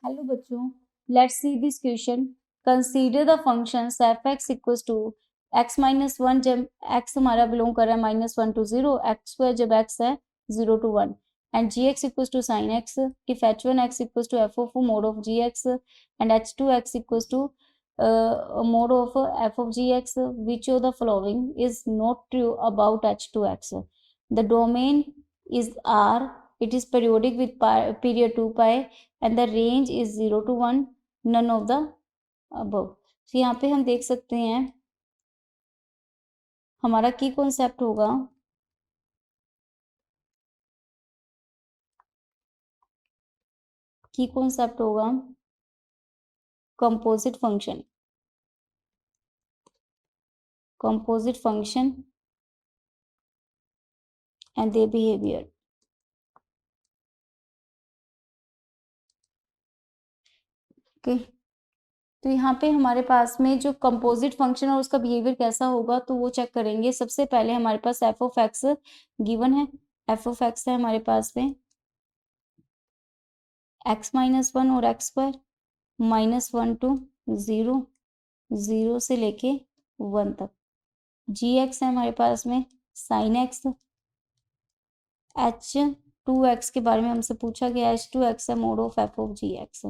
Hello बच्चों, let's see this question. Consider the functions f x equal to x minus one जब x हमारा belong कर रहा है -1 to 0, एक्स स्क्वायर जब एक्स है 0 to 1 and g x equal to sine x if h one x equal to f of mod of g x and h two x equal to mod of f of g x which of the following is not true about H two x. The domain is R, it is periodic with period 2 pi and the range is 0 to 1, none of the above। तो यहाँ पे हम देख सकते हैं हमारा की concept होगा composite function and their behaviour. Okay, तो यहाँ पे हमारे पास में जो कंपोजिट फंक्शन और उसका बिहेवियर कैसा होगा तो वो चेक करेंगे। सबसे पहले हमारे पास एफ ऑफ एक्स गिवन है, एफ ऑफ एक्स है हमारे पास में x-1 और एक्स स्क्वायर -1 to 0, 0 से लेके 1 तक। जी एक्स है हमारे पास में sine x. H two x के बारे में हमसे पूछा गया, एच टू एक्स है mod of f of g x.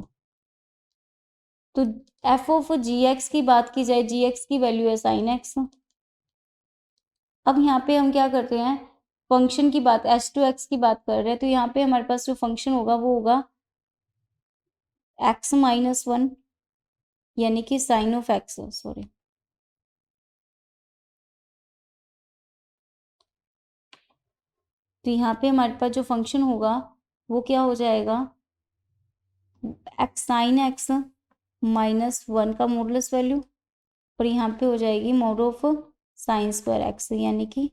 तो एफ ऑफ जी एक्स की बात की जाए, जी एक्स की वैल्यू है साइन एक्स। अब यहाँ पे हम क्या करते हैं, फंक्शन की बात, एच टू एक्स की बात कर रहे हैं, तो यहाँ पे हमारे पास जो फंक्शन होगा वो होगा x-1 यानी कि साइन ऑफ एक्स, सॉरी, तो यहाँ पे हमारे पास जो फंक्शन होगा वो क्या हो जाएगा, एक्स साइन एक्स -1 का मॉडुलस वैल्यू और यहाँ पे हो जाएगी mode of sine square x, यानी कि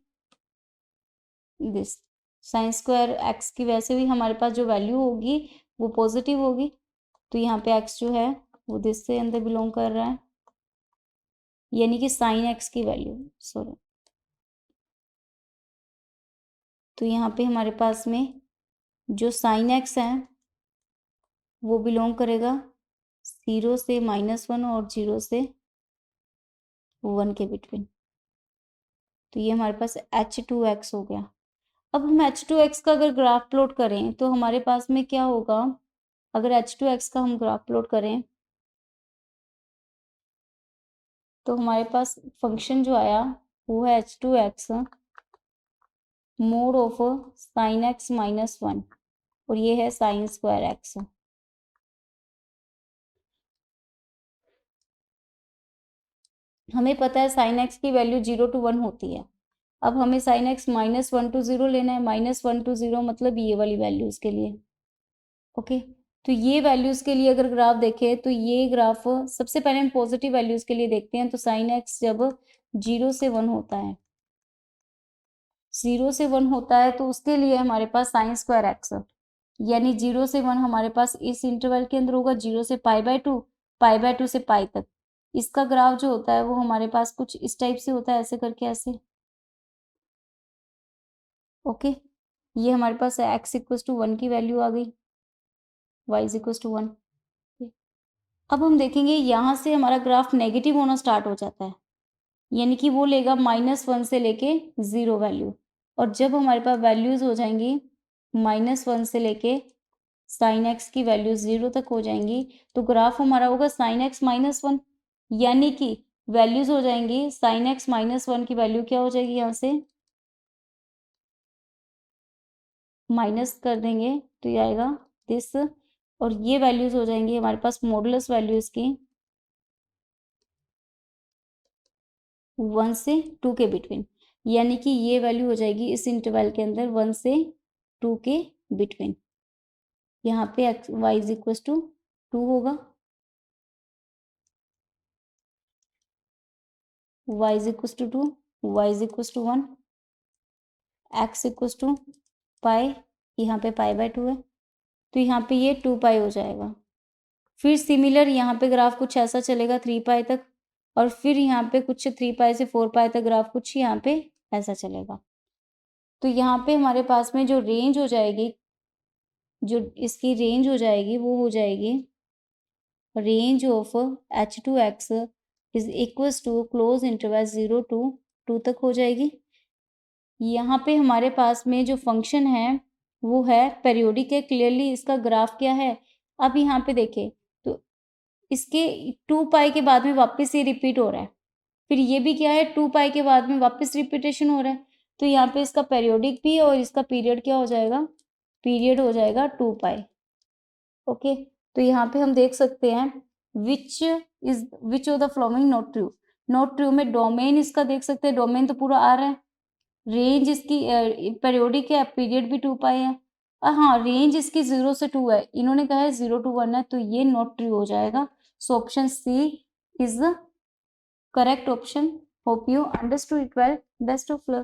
दिस साइन स्क्वायर एक्स की वैसे भी हमारे पास जो वैल्यू होगी वो पॉजिटिव होगी, तो यहाँ पे एक्स जो है वो दिस से अंदर बिलोंग कर रहा है, यानी कि साइन एक्स की वैल्यू, सॉरी। तो यहाँ पे हमारे पास में जो साइन एक्स है वो बिलोंग करेगा 0 से -1 और 0 से 1 के बिटवीन। तो ये हमारे पास h2x हो गया। अब हम h2x का अगर ग्राफ प्लॉट करें तो हमारे पास में क्या होगा, अगर h2x का हम ग्राफ प्लॉट करें तो हमारे पास फंक्शन जो आया वो है h2x mode of sine x -1 और ये है साइन स्क्वायर एक्स। हमें पता है साइन एक्स की वैल्यू 0 to 1 होती है। अब हमें साइन एक्स -1 to 0 लेना है, -1 to 0 मतलब ये वाली वैल्यूज के लिए। ओके, तो ये वैल्यूज के लिए अगर ग्राफ देखें तो ये ग्राफ, सबसे पहले हम पॉजिटिव वैल्यूज के लिए देखते हैं। तो साइन एक्स जब 0 से 1 होता है, 0 से 1 होता है तो उसके लिए हमारे पास साइन स्क्वायर एक्स, यानी 0 से 1 हमारे पास इस इंटरवल के अंदर होगा, 0 से π/2, π/2 से पाई तक। इसका ग्राफ जो होता है वो हमारे पास कुछ इस टाइप से होता है, ऐसे करके ऐसे। ओके, ये हमारे पास x इक्वल्स टू 1 की वैल्यू आ गई, y इक्वल्स टू 1। अब हम देखेंगे यहाँ से हमारा ग्राफ नेगेटिव होना स्टार्ट हो जाता है, यानी कि वो लेगा -1 से लेके 0 वैल्यू, और जब हमारे पास वैल्यूज हो जाएंगी -1 से लेके साइन एक्स की वैल्यू 0 तक हो जाएंगी तो ग्राफ हमारा होगा साइन एक्स -1, यानी कि वैल्यूज हो जाएंगी साइन एक्स -1 की वैल्यू क्या हो जाएगी, यहाँ से माइनस कर देंगे तो ये आएगा दिस, और ये वैल्यूज हो जाएंगी हमारे पास मॉडुलस वैल्यूज की 1 से 2 के बिटवीन, यानी कि ये वैल्यू हो जाएगी इस इंटरवल के अंदर 1 से 2 के बिटवीन। यहाँ पे X Y is equal to 2 होगा, y is equal to 2, y is equal to 1, x equal to pi, यहाँ पे π/2 है तो यहाँ पे ये 2 पाई हो जाएगा। फिर सिमिलर यहाँ पे ग्राफ कुछ ऐसा चलेगा 3 पाई तक, और फिर यहाँ पे कुछ 3 पाई से 4 पाई तक ग्राफ कुछ यहाँ पे ऐसा चलेगा। तो यहाँ पे हमारे पास में जो रेंज हो जाएगी, जो इसकी रेंज हो जाएगी वो हो जाएगी range of h two x is equals to close interval 0 to 2 तक हो जाएगी। यहाँ पे हमारे पास में जो फंक्शन है वो है पेरियोडिक है, क्लियरली इसका ग्राफ क्या है। अब यहाँ पे देखें तो इसके 2 पाई के बाद में वापस ये रिपीट हो रहा है, फिर ये भी क्या है 2 पाई के बाद में वापस रिपीटेशन हो रहा है, तो यहाँ पे इसका पेरियोडिक भी और इसका पीरियड क्या हो जाएगा, पीरियड हो जाएगा 2 पाई। ओके, तो यहाँ पे हम देख सकते हैं विच of the following not true. Not true में डोमेन इसका देख सकते हैं, डोमेन तो पूरा आ रहा है, रेंज इसकी पेरियोडिक है, पीरियड भी 2 पाई है, हाँ रेंज इसकी 0 से 2 है, इन्होंने कहा है 0 to 1 है, तो ये नॉट ट्रू हो जाएगा। So option c is the correct option. Hope you understood it well. Best of luck.